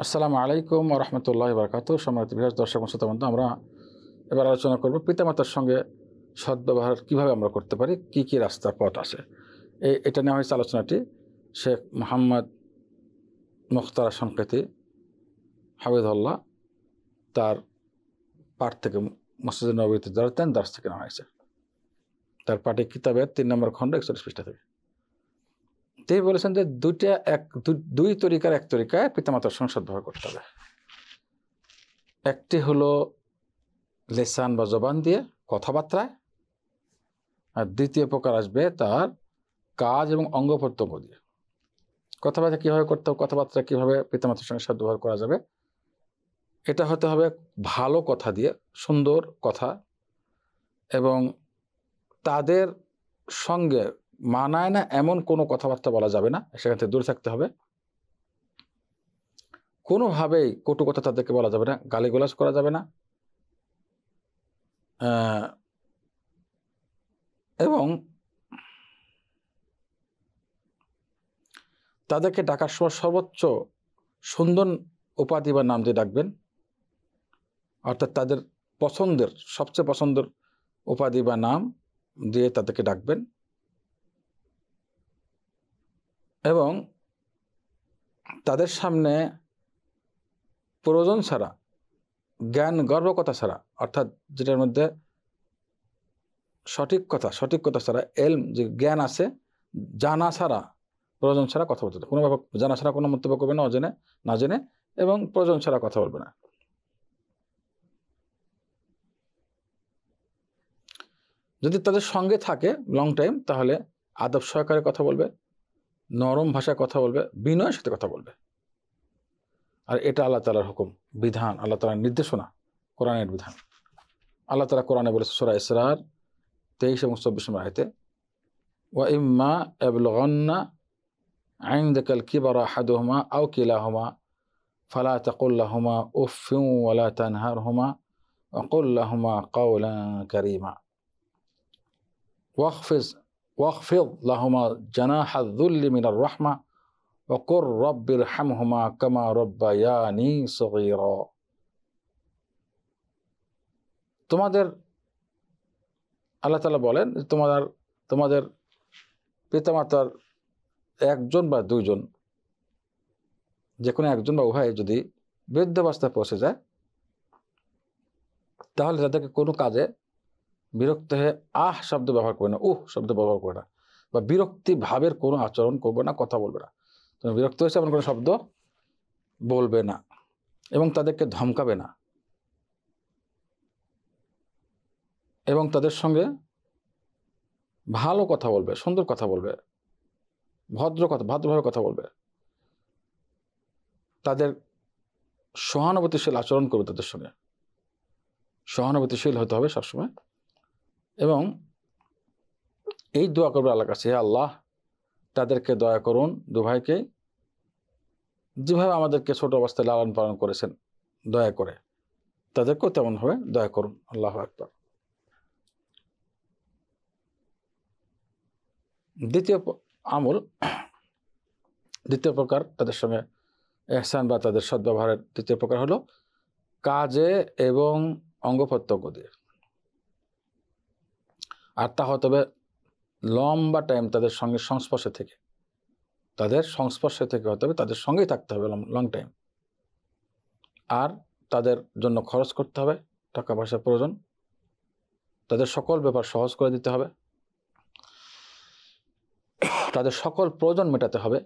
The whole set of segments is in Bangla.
আসসালামু আলাইকুম ওয়া রাহমাতুল্লাহি ওয়া বারাকাতুহু। সম্মানিত ভিউয়ার্স, দর্শক শ্রোতা বন্ধু, আমরা এবার আলোচনা করব পিতামাতার সঙ্গে সদ্ব্যবহার কিভাবে আমরা করতে পারি, কি কি রাস্তা পথ আছে। এটা নেওয়া হয়েছে আলোচনাটি শেখ মোহাম্মদ মুখতার সংকেতি হাফিজাহুল্লাহ তার পাঠ থেকে, মসজিদে নববীতে দাঁড়াতেন দার্স থেকে নেওয়া হয়েছে, তার পাঠে কিতাবের 3 নম্বর খণ্ড 41 পৃষ্ঠা থেকে। তিনি বলেছেন যে দুই তরিকার এক তরিকায় পিতামাতার সঙ্গে সদ্ব্যবহার করতে হবে। একটি হলো লেসান বা জবান দিয়ে, কথাবার্তায়, আর দ্বিতীয় প্রকার আসবে তার কাজ এবং অঙ্গ প্রত্যঙ্গ দিয়ে। কথাবার্তা কীভাবে করতে হবে, কথাবার্তা কীভাবে পিতামাতার সঙ্গে সদ্ব্যবহার করা যাবে, এটা হতে হবে ভালো কথা দিয়ে, সুন্দর কথা, এবং তাদের সঙ্গে মানায় না এমন কোনো কথাবার্তা বলা যাবে না, সেখান থেকে দূরে থাকতে হবে। কোনোভাবেই কটু কথা তাদেরকে বলা যাবে না, গালিগালাজ করা যাবে না, এবং তাদেরকে ডাকার সময় সর্বোচ্চ সুন্দর উপাধি বা নাম দিয়ে ডাকবেন, অর্থাৎ তাদের পছন্দের, সবচেয়ে পছন্দের উপাধি বা নাম দিয়ে তাদেরকে ডাকবেন। এবং তাদের সামনে প্রয়োজন ছাড়া, জ্ঞান গর্বকতা ছাড়া, অর্থাৎ যেটার মধ্যে সঠিক কথা ছাড়া, যে জ্ঞান আছে, জানা ছাড়া, প্রয়োজন ছাড়া কথা বলতে, কোনোভাবে জানা ছাড়া কোনো মন্তব্য করবে না, অজেনে না জেনে, এবং প্রয়োজন ছাড়া কথা বলবে না। যদি তাদের সঙ্গে থাকে লং টাইম, তাহলে আদব সহকারে কথা বলবে, নরম ভাষায় কথা বলবে, বিনয়ের সাথে কথা বলবে। আর এটা আল্লাহ তাআলার হুকুম, বিধান, আল্লাহ তাআলার নির্দেশনা, কোরআনের বিধান। আল্লাহ তাআলা কোরআনে বলেছে সূরা ইসরার 23 এবং 24 নম্বর আয়াতে, ওয়া ইম্মা ইয়াবলুগান্না ইনদাকাল কিবারা আহাদুহুমা আও কিলাহুমা ফালা তাকুল লাহুমা উফফিন ওয়া লা তানহারহুমা ওয়া কুল লাহুমা কাওলান কারীমা ওয়াখফিদ লাহুমা জানাহা যুল্লি মিনার রাহমা ওয়া কুর রাব্বিরহামহুমা কামা রাব্বায়ানি সগীরা। তোমাদের, আল্লাহ তাআলা বলেন, তোমাদের পিতামাতার একজন বা দুইজন, যে কোনো একজন বা উভয় যদি বৃদ্ধাবস্থায় পৌঁছে যায়, তাহলে তাদেরকে কোনো কাজে বিরক্ত হয়ে আহ শব্দ ব্যবহার করবে না, শব্দ ব্যবহার করবে না, বা বিরক্তি ভাবের কোনো আচরণ করবে না, কথা বলবে না। তুমি বিরক্ত হয়েছে এমন কোনো শব্দ বলবে না, এবং তাদেরকে ধমকাবে না, এবং তাদের সঙ্গে ভালো কথা বলবে, সুন্দর কথা বলবে, ভদ্রভাবে কথা বলবে, তাদের সহানুভূতিশীল আচরণ করবে, তাদের সঙ্গে সহানুভূতিশীল হতে হবে সবসময়। এবং এই দোয়া করবে আল্লাহর কাছে, হে আল্লাহ, তাদেরকে দয়া করুন, দুভাইকে যেভাবে আমাদেরকে ছোট অবস্থায় লালন পালন করেছেন, দয়া করে তাদেরকেও তেমনভাবে দয়া করুন। আল্লাহু আকবার। দ্বিতীয় প্রকার তাদের সঙ্গে ইহসান বা তাদের সদ্ব্যবহারের দ্বিতীয় প্রকার হলো কাজে এবং অঙ্গ প্রত্যঙ্গ দিয়ে। আর তা হতে হবে লম্বা টাইম তাদের সঙ্গে সংস্পর্শে থেকে হতে হবে, তাদের সঙ্গেই থাকতে হবে লং টাইম। আর তাদের জন্য খরচ করতে হবে, টাকা পয়সার প্রয়োজন, তাদের সকল ব্যাপার সহজ করে দিতে হবে, তাদের সকল প্রয়োজন মেটাতে হবে।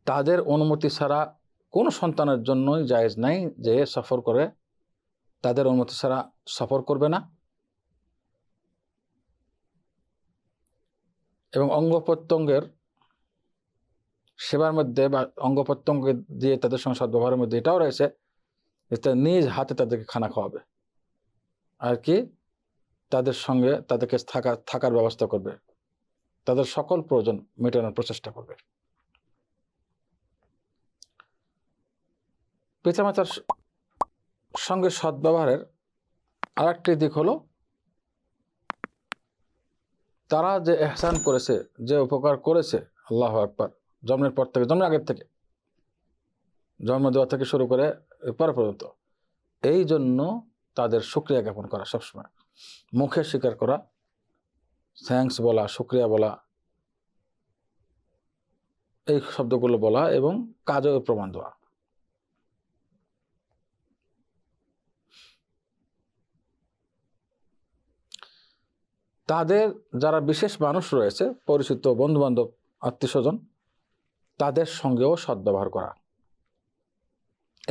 তাদের অনুমতি ছাড়া কোনো সন্তানের জন্যই জায়েজ নাই যে সফর করে, তাদের অনুমতি ছাড়া সফর করবে না। এবং অঙ্গ প্রত্যঙ্গের সেবার মধ্যে বা অঙ্গ প্রত্যঙ্গ দিয়ে তাদের সঙ্গে সদ্ব্যবহারের মধ্যে এটাও রয়েছে যে নিজ হাতে তাদেরকে খানা খাওয়াবে, আর কি তাদের সঙ্গে তাদেরকে থাকার ব্যবস্থা করবে, তাদের সকল প্রয়োজন মেটানোর প্রচেষ্টা করবে। পিতামাতার সঙ্গে সদ্ব্যবহারের আরেকটি দিক হলো, তারা যে ইহসান করেছে, যে উপকার করেছে, আল্লাহু আকবার, জন্মের পর থেকে, জন্মের আগের থেকে, জন্ম দেওয়া থেকে শুরু করে পরে পর্যন্ত। এই জন্য তাদের শুকরিয়া জ্ঞাপন করা, সবসময় মুখে স্বীকার করা, থ্যাঙ্কস বলা, শুকরিয়া বলা, এই শব্দগুলো বলা এবং কাজেও প্রমাণ দেওয়া। তাদের যারা বিশেষ মানুষ রয়েছে, পরিচিত বন্ধুবান্ধব, আত্মীয় স্বজন, তাদের সঙ্গেও সদ্ব্যবহার করা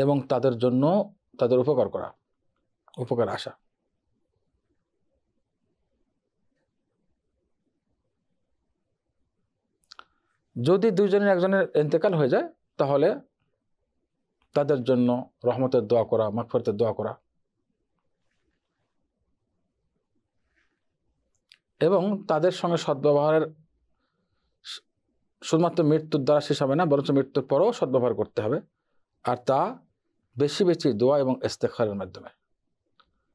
এবং তাদের জন্য তাদের উপকার করা, উপকার আসা। যদি দুইজনের একজনের ইন্তেকাল হয়ে যায় তাহলে তাদের জন্য রহমতের দোয়া করা, মাগফিরাতের দোয়া করা এবং তাদের সঙ্গে সদ্ব্যবহারের শুধুমাত্র মৃত্যুর দ্বারা শেষ হবে না, বরঞ্চ মৃত্যুর পরেও সদ্ব্যবহার করতে হবে। আর তা বেশি বেশি দোয়া এবং ইস্তেগফারের মাধ্যমে,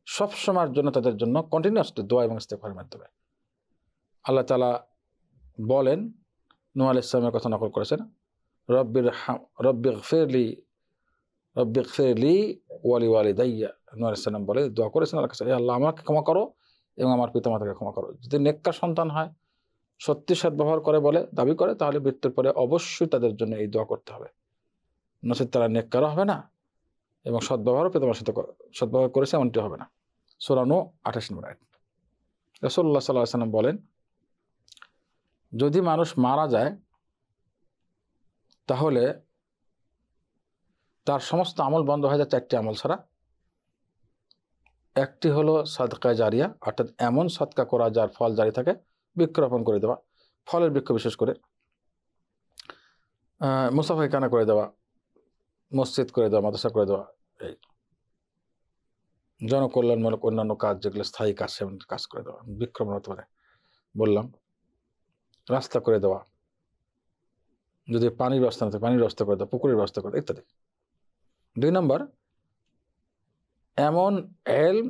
সবসময়ের জন্য তাদের জন্য কন্টিনিউয়াসলি দোয়া এবং ইস্তেগফারের মাধ্যমে। আল্লাহ তাআলা বলেন, নূহ আলাইহিস সালামের কথা নকল করেছেন, রব্বিগফিরলি ওয়ালি ওয়ালিদাইয়া। নূহ আলাইহিস সালাম বলে দোয়া করেছেন আল্লাহর কাছে, হে আল্লাহ আমাকে ক্ষমা করো এবং আমার পিতামাতাকে ক্ষমা করো। যদি নেককার সন্তান হয়, সত্যি সদ্ব্যবহার করে বলে দাবি করে, তাহলে মৃত্যুর পরে অবশ্যই তাদের জন্য এই দোয়া করতে হবে, নচেত তারা নেককারও হবে না এবং সদ্ব্যবহারও পিতামাতার সাথে সদ্ব্যবহার করেছে এমনটি হবে না। সূরা নূহ 28 নম্বর আয়াত। রাসূলুল্লাহ সাল্লাল্লাহু আলাইহি ওয়াসাল্লাম বলেন, যদি মানুষ মারা যায় তাহলে তার সমস্ত আমল বন্ধ হয়ে যায় 4টি আমল ছাড়া। একটি হলো সাদকা জারিয়া, অর্থাৎ এমন সদকা করা যার ফল জারি থাকে, বৃক্ষরোপণ করে দেওয়া, ফলের বৃক্ষ বিশেষ করে, মুসাফিরখানা করে দেওয়া, মসজিদ করে দেওয়া, মাদ্রাসা করে দেওয়া, এই জনকল্যাণমূলক অন্যান্য কাজ যেগুলো স্থায়ী কাজ সেমন কাজ করে দেওয়া, বৃক্ষরোপণ হতে পারে বললাম, রাস্তা করে দেওয়া, যদি পানির ব্যবস্থা না থাকে পানির ব্যবস্থা করে দেওয়া, পুকুরের ব্যবস্থা করে দেওয়া ইত্যাদি। 2 নম্বর, এমন এলম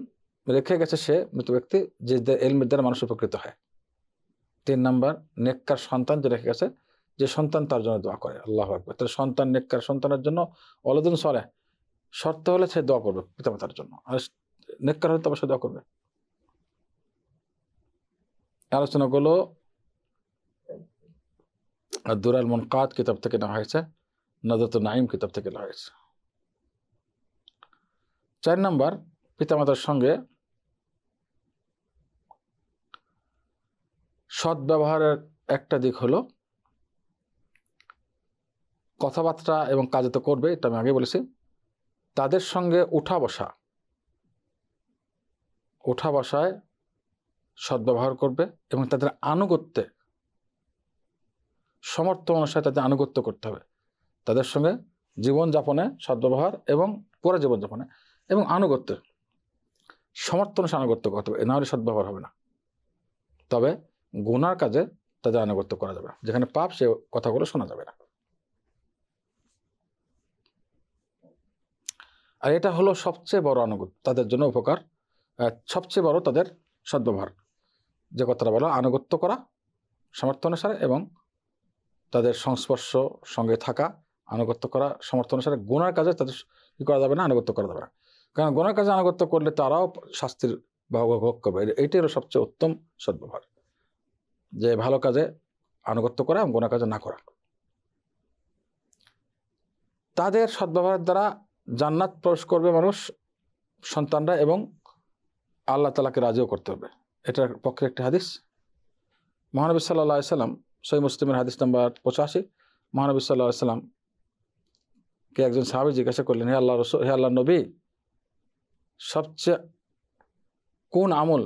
রেখে গেছে সে মৃত ব্যক্তি যে এলমের দ্বারা মানুষ উপকৃত হয়। 3 নম্বর, নেককার সন্তান যে রেখে গেছে, যে সন্তান তার জন্য দোয়া করে। আল্লাহু আকবার। তাহলে সন্তান, নেককার সন্তানের জন্য ওয়ালাদুন সালেহ, শর্ত হলে সে দোয়া করবে পিতামাতার জন্য, আর নেককার হলে তো অবশ্যই দোয়া করবে। আলোচনাগুলো দুরাল মুনকাত কিতাব থেকে নেওয়া হয়েছে, নাজাতুন নাঈম কিতাব থেকে নেওয়া হয়েছে। 4 নম্বর, পিতামাতার সঙ্গে সদ্ব্যবহারের একটা দিক হলো কথাবার্তা এবং কাজে তো করবে, এটা আমি আগে বলেছি, তাদের সঙ্গে উঠা বসায় সদ্ব্যবহার করবে এবং তাদের আনুগত্যে, সমর্থ অনুসারে তাদের আনুগত্য করতে হবে। তাদের সঙ্গে জীবনযাপনে সদ্ব্যবহার এবং পুরো জীবনযাপনে এবং আনুগত্যে সমর্থ অনুসারে আনুগত্য করতে হবে, না হলে সদ্ব্যবহার হবে না। তবে গুনার কাজে তাদের আনুগত্য করা যাবে, যেখানে পাপ সে কথাগুলো শোনা যাবে না। আর এটা হলো সবচেয়ে বড় আনুগত্য, তাদের জন্য উপকার, সবচেয়ে বড় তাদের সদ্ব্যবহার, যে কথাটা বলা, আনুগত্য করা সমর্থ অনুসারে এবং তাদের সংস্পর্শ সঙ্গে থাকা, আনুগত্য করা সমর্থ অনুসারে। গুনার কাজে তাদের কি করা যাবে না, আনুগত্য করা যাবে না, কারণ গুনার কাজে আনুগত্য করলে তারাও শাস্তির ভোগ করবে। এটাই হলো সবচেয়ে উত্তম সদ্ব্যবহার, যে ভালো কাজে আনুগত্য করা এবং গুনার কাজে না করা। তাদের সদ্ব্যবহারের দ্বারা জান্নাত প্রবেশ করবে মানুষ, সন্তানরা, এবং আল্লাহ তাআলাকে রাজিও করতে হবে। এটার পক্ষে একটি হাদিস, মহানবী সাল্লাল্লাহু আলাইহি সাল্লাম, সহিহ মুসলিমের হাদিস নাম্বার 85, মহানবী সাল্লাল্লাহু আলাইহি সাল্লাম কে একজন সাহাবী জিজ্ঞাসা করলেন, হে আল্লাহ রাসূল, হে আল্লাহর নবী, সবচেয়ে কোন আমল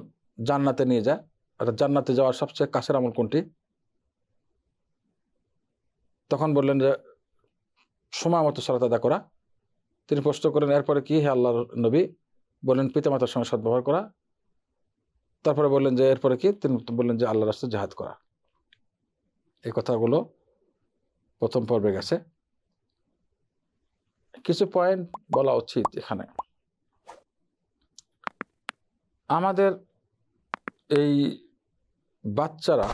জান্নাতে নিয়ে যায়, অর্থাৎ জান্নাতে যাওয়ার সবচেয়ে কাছের আমল কোনটি? তখন বললেন যে সময় মতো সালাত আদায় করা। তিনি প্রশ্ন করেন, এরপরে কি হে আল্লাহর নবী? বললেন পিতামাতার সঙ্গে সদ্ব্যবহার করা। তারপরে বললেন যে এরপরে কি? তিনি বললেন যে আল্লাহর রাস্তায় জিহাদ করা। এই কথাগুলো প্রথম পর্বে গেছে। কিছু পয়েন্ট বলা উচিত এখানে। আমাদের এই বাচ্চারা,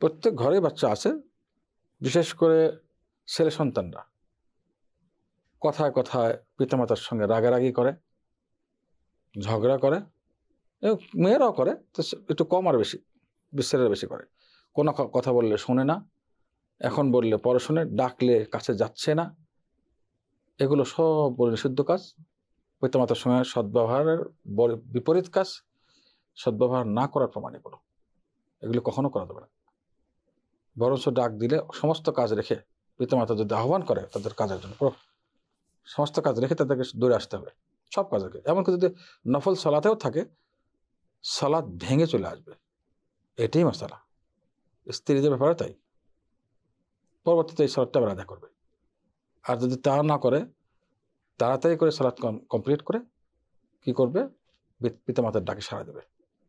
প্রত্যেক ঘরে বাচ্চা আছে, বিশেষ করে ছেলে সন্তানরা কথায় কথায় পিতামাতার সঙ্গে রাগারাগি করে, ঝগড়া করে, এবং মেয়েরাও করে, তো একটু কম আর বেশি, ছেলেরা বেশি করে। কোনো কথা বললে শোনে না, এখন বললে পরে শোনে, ডাকলে কাছে যাচ্ছে না। এগুলো সব নিষিদ্ধ কাজ, পিতামাতার সঙ্গে সদ্ব্যবহারের বিপরীত কাজ, সদ্ব্যবহার না করার প্রমাণ এগুলো। এগুলো কখনো করা যাবে না। বরঞ্চ ডাক দিলে সমস্ত কাজ রেখে, পিতামাতা যদি আহ্বান করে তাদের কাজের জন্য, সমস্ত কাজ রেখে তাদেরকে দূরে আসতে হবে, সব কাজ রেখে। এমনকি যদি নফল সালাতেও থাকে, সালাত ভেঙে চলে আসবে, এটাই মশালা। স্ত্রীদের ব্যাপারে তাই, পরবর্তীতে এই সালাতটা আবার আদায় করবে। আর যদি তা না করে, তাড়াতাড়ি করে সালাত কমপ্লিট করে কি করবে, পিতামাতার ডাকে সাড়া দেবে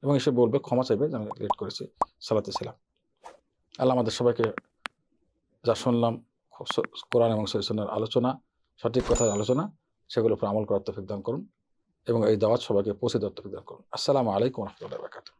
এবং এসে বলবে, ক্ষমা চাইবে যে আমি লেট করেছি, সালাতে ছিলাম। আল্লাহ আমাদের সবাইকে যা শুনলাম কোরআন এবং সুন্নাহর আলোচনা, সঠিক কথার আলোচনা, সেগুলোর উপর আমল করার তৌফিক দান করুন এবং এই দাওয়াত সবাইকে পৌঁছে দেওয়ার তৌফিক দান করুন। আসসালামু আলাইকুম ওয়া রাহমাতুল্লাহি ওয়া বারাকাতুহু।